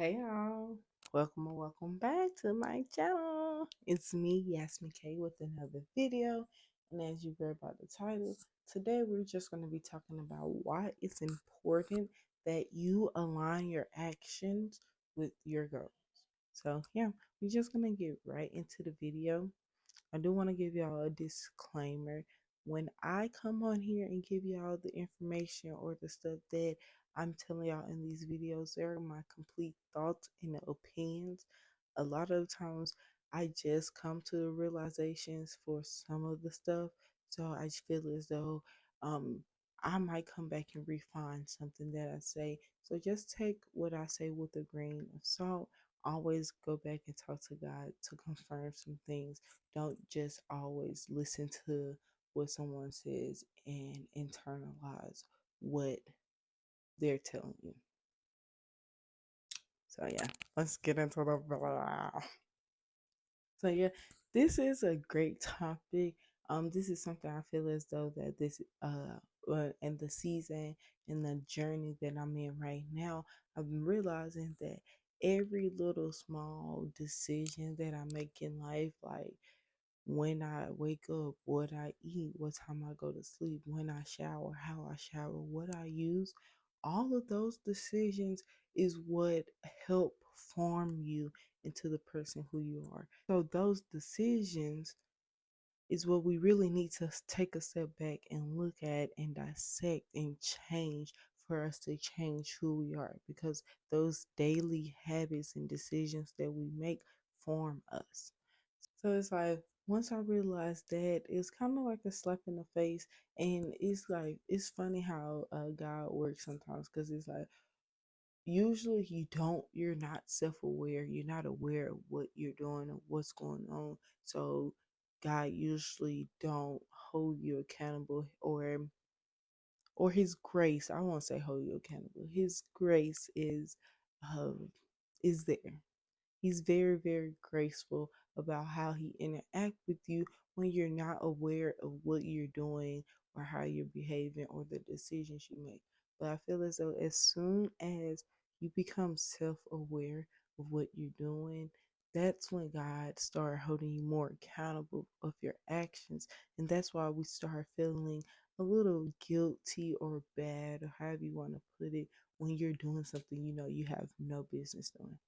Hey y'all, welcome or welcome back to my channel. It's me, Yasmin K, with another video. And as you read by the title, today we're just going to be talking about why it's important that you align your actions with your goals. So, yeah, we're just going to get right into the video. I do want to give y'all a disclaimer. When I come on here and give y'all the information or the stuff that I'm telling y'all in these videos, they're my complete thoughts and opinions. A lot of times I just come to the realizations for some of the stuff. So I feel as though um I might come back and refine something that I say. So just take what I say with a grain of salt. Always go back and talk to God to confirm some things. Don't just always listen to what someone says and internalize what they're telling you. So yeah, let's get into the blah. So yeah, this is a great topic. This is something I feel as though that this in the season in the journey that I'm in right now, I'm realizing that every little small decision that I make in life, like when I wake up, what I eat, what time I go to sleep, when I shower, how I shower, what I use, all of those decisions is what help form you into the person who you are. So those decisions is what we really need to take a step back and look at and dissect and change for us to change who we are, because those daily habits and decisions that we make form us. So it's like once I realized that, it's kind of like a slap in the face, and it's like it's funny how God works sometimes, because it's like usually you're not self-aware, you're not aware of what you're doing or what's going on. So God usually don't hold you accountable, or His grace. I won't say hold you accountable. His grace um is there. He's very, very graceful about how he interact with you when you're not aware of what you're doing or how you're behaving or the decisions you make. But I feel as though as soon as you become self-aware of what you're doing, that's when God start holding you more accountable of your actions. And that's why we start feeling a little guilty or bad, or however you want to put it, when you're doing something you have no business doing.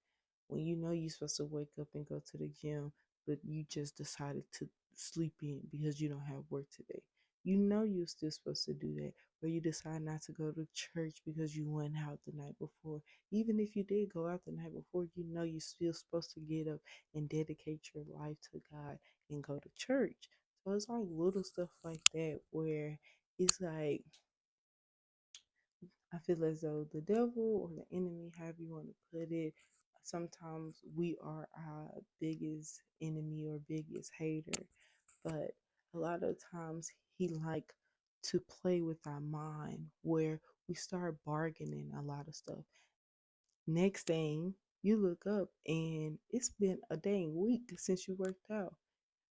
When you're supposed to wake up and go to the gym, but you just decided to sleep in because you don't have work today. You're still supposed to do that. Or you decide not to go to church because you went out the night before. Even if you did go out the night before, you're still supposed to get up and dedicate your life to God and go to church. So it's like little stuff like that where it's like I feel as though the devil or the enemy, however you want to put it, sometimes we are our biggest enemy or biggest hater. But a lot of times he like to play with our mind where we start bargaining a lot of stuff. Next thing you look up and it's been a dang week since you worked out.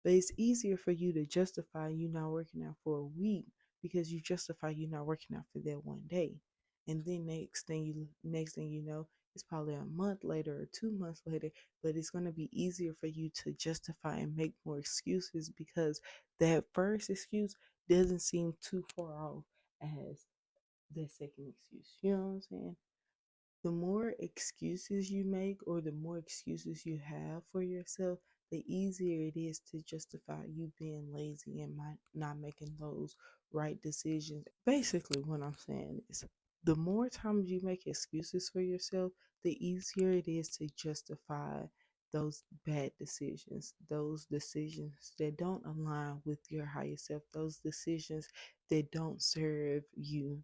But it's easier for you to justify you not working out for a week because you justify you not working out for that one day. And then next thing you know, it's probably a month later or 2 months later, but it's gonna be easier for you to justify and make more excuses because that first excuse doesn't seem too far off as the second excuse. You know what I'm saying? The more excuses you make or the more excuses you have for yourself, the easier it is to justify you being lazy and not making those right decisions. Basically, what I'm saying is the more times you make excuses for yourself, the easier it is to justify those bad decisions, those decisions that don't align with your higher self, those decisions that don't serve you.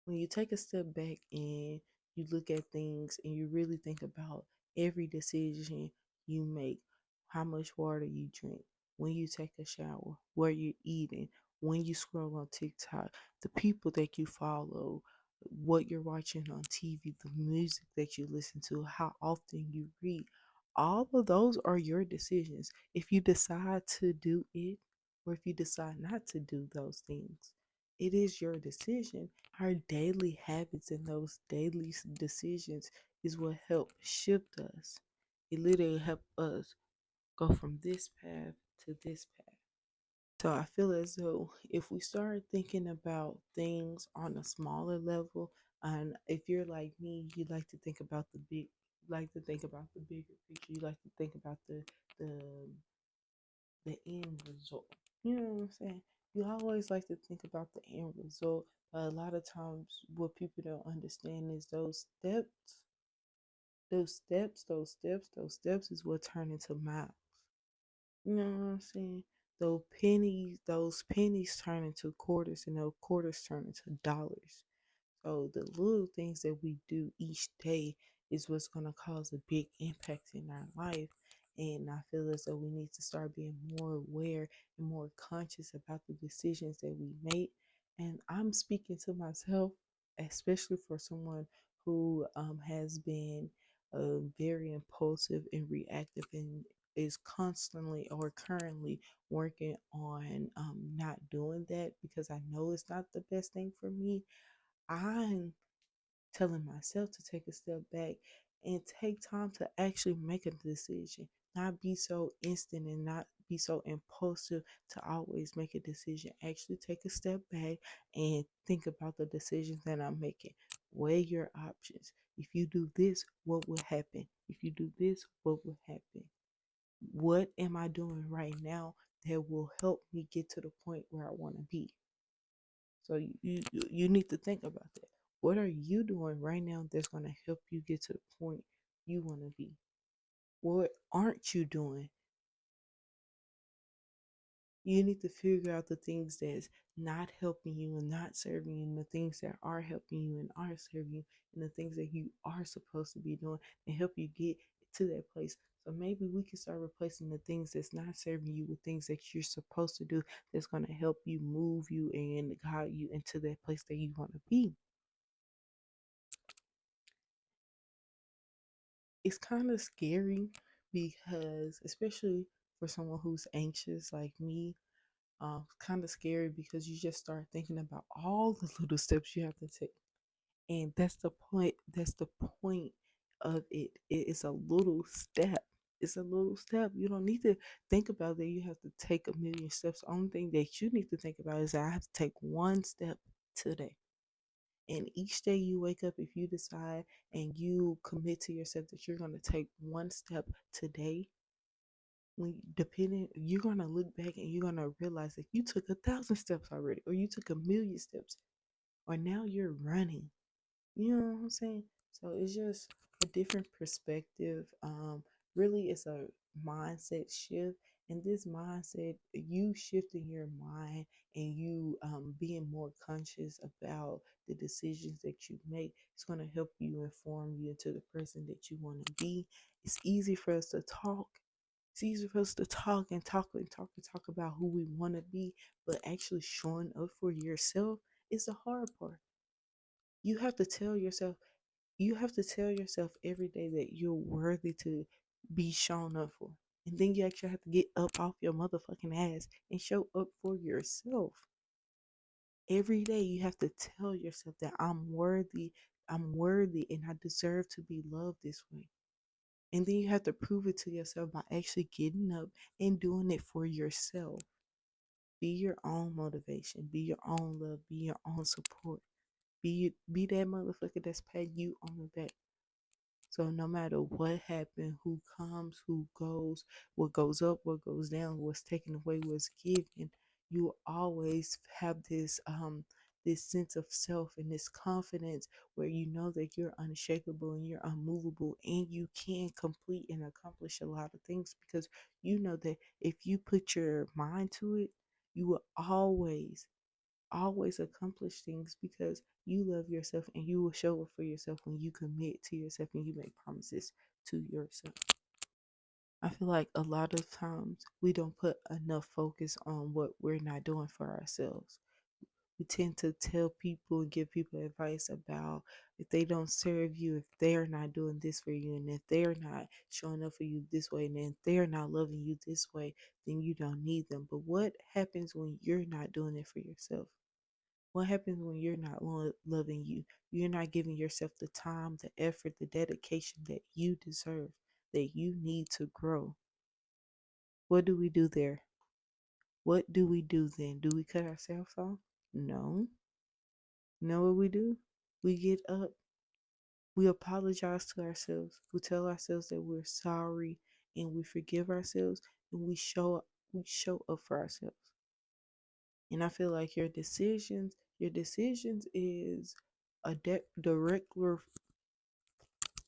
When you take a step back and you look at things and you really think about every decision you make, how much water you drink, when you take a shower, where you're eating, when you scroll on TikTok, the people that you follow, what you're watching on TV, the music that you listen to, how often you read, all of those are your decisions. If you decide to do it or if you decide not to do those things, It is your decision. Our daily habits and those daily decisions is what help shift us. It literally help us go from this path to this path. So I feel as though if we start thinking about things on a smaller level, and if you're like me, you like to think about the big, like to think about the bigger picture. You like to think about the the end result. You know what I'm saying? You always like to think about the end result. But a lot of times, what people don't understand is those steps is what turn into miles. You know what I'm saying? Those pennies turn into quarters, and those quarters turn into dollars. So the little things that we do each day is what's going to cause a big impact in our life. And I feel as though we need to start being more aware and more conscious about the decisions that we make. And I'm speaking to myself, especially for someone who has been very impulsive and reactive and is constantly or currently working on not doing that because I know it's not the best thing for me. I'm telling myself to take a step back and take time to actually make a decision, not be so instant and not be so impulsive to always make a decision. Actually, take a step back and think about the decisions that I'm making. Weigh your options. If you do this, what will happen? If you do this, what will happen? What am I doing right now that will help me get to the point where I want to be? So you need to think about that. What are you doing right now that's going to help you get to the point you want to be? What aren't you doing? You need to figure out the things that's not helping you and not serving you, and the things that are helping you and are serving you, and the things that you are supposed to be doing and help you get to that place. So maybe we can start replacing the things that's not serving you with things that you're supposed to do that's going to help you move you and guide you into that place that you want to be. It's kind of scary because, especially for someone who's anxious like me, kind of scary because you just start thinking about all the little steps you have to take. And that's the point. That's the point of it. It is a little step. It's a little step. You don't need to think about that. You have to take a million steps. The only thing that you need to think about is that I have to take one step today. And each day you wake up, if you decide and you commit to yourself that you're going to take one step today, when depending, you're going to look back and you're going to realize that you took 1,000 steps already, or you took a million steps, or now you're running. You know what I'm saying? So it's just a different perspective. Really, it's a mindset shift. And this mindset, you shifting your mind and you being more conscious about the decisions that you make, it's going to help you inform you into the person that you want to be. It's easy for us to talk. It's easy for us to talk and talk and talk and talk about who we want to be, but actually showing up for yourself is the hard part. You have to tell yourself, you have to tell yourself every day that you're worthy to be shown up for. And then you actually have to get up off your motherfucking ass and show up for yourself. Every day you have to tell yourself that I'm worthy, and I deserve to be loved this way. And then you have to prove it to yourself by actually getting up and doing it for yourself. Be your own motivation, be your own love, be your own support. Be that motherfucker that's patting you on the back. So no matter what happened, who comes, who goes, what goes up, what goes down, what's taken away, what's given, you always have this sense of self and this confidence where you know that you're unshakable and you're unmovable and you can complete and accomplish a lot of things because you know that if you put your mind to it, you will always accomplish things because you love yourself and you will show up for yourself when you commit to yourself and you make promises to yourself. I feel like a lot of times we don't put enough focus on what we're not doing for ourselves. We tend to tell people and give people advice about if they don't serve you, if they're not doing this for you, and if they're not showing up for you this way, and if they're not loving you this way, then you don't need them. But what happens when you're not doing it for yourself? What happens when you're not loving you? You're not giving yourself the time, the effort, the dedication that you deserve, that you need to grow. What do we do there? What do we do then? Do we cut ourselves off? No. You know what we do? We get up, we apologize to ourselves, we tell ourselves that we're sorry, and we forgive ourselves, and we show up for ourselves. And I feel like your decisions is a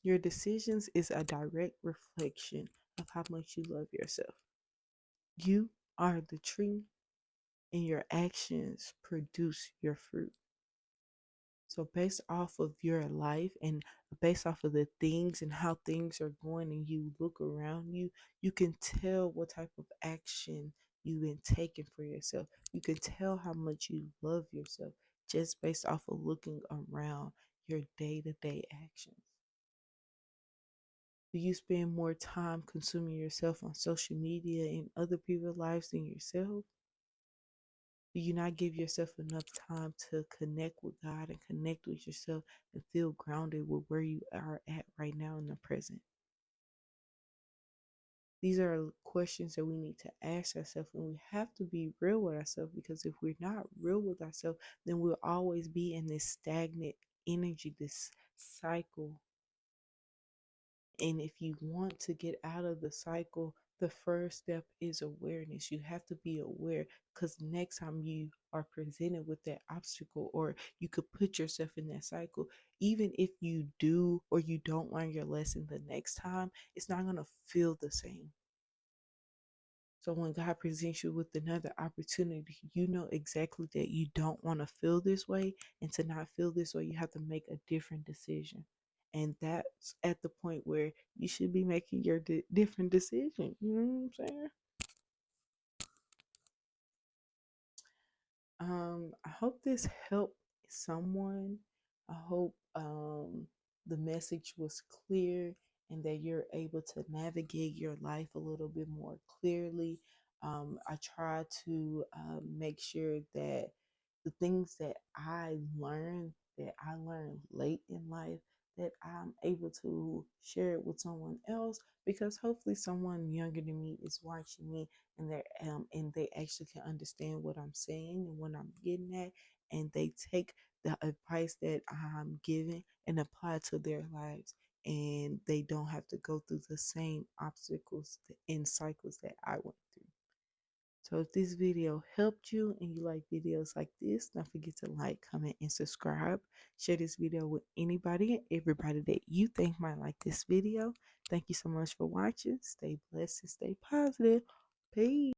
your decisions is a direct reflection of how much you love yourself. You are the tree, and your actions produce your fruit. So, based off of your life and based off of the things and how things are going, and you look around you, you can tell what type of action you've been taking for yourself. You can tell how much you love yourself just based off of looking around your day to day actions. Do you spend more time consuming yourself on social media and other people's lives than yourself? Do you not give yourself enough time to connect with God and connect with yourself and feel grounded with where you are at right now in the present? These are questions that we need to ask ourselves, and we have to be real with ourselves, because if we're not real with ourselves, then we'll always be in this stagnant energy, this cycle. And if you want to get out of the cycle, the first step is awareness. You have to be aware, because next time you are presented with that obstacle, or you could put yourself in that cycle, even if you do or you don't learn your lesson the next time, it's not going to feel the same. So when God presents you with another opportunity, you know exactly that you don't want to feel this way. And to not feel this way, you have to make a different decision. And that's at the point where you should be making your different decision. You know what I'm saying? I hope this helped someone. I hope the message was clear, and that you're able to navigate your life a little bit more clearly. I try to make sure that the things that I learned late in life, that I'm able to share it with someone else, because hopefully someone younger than me is watching me, and they actually can understand what I'm saying and what I'm getting at, and they take the advice that I'm giving and apply it to their lives, and they don't have to go through the same obstacles and cycles that I went through. So if this video helped you and you like videos like this, don't forget to like, comment, and subscribe. Share this video with anybody and everybody that you think might like this video. Thank you so much for watching. Stay blessed and stay positive. Peace.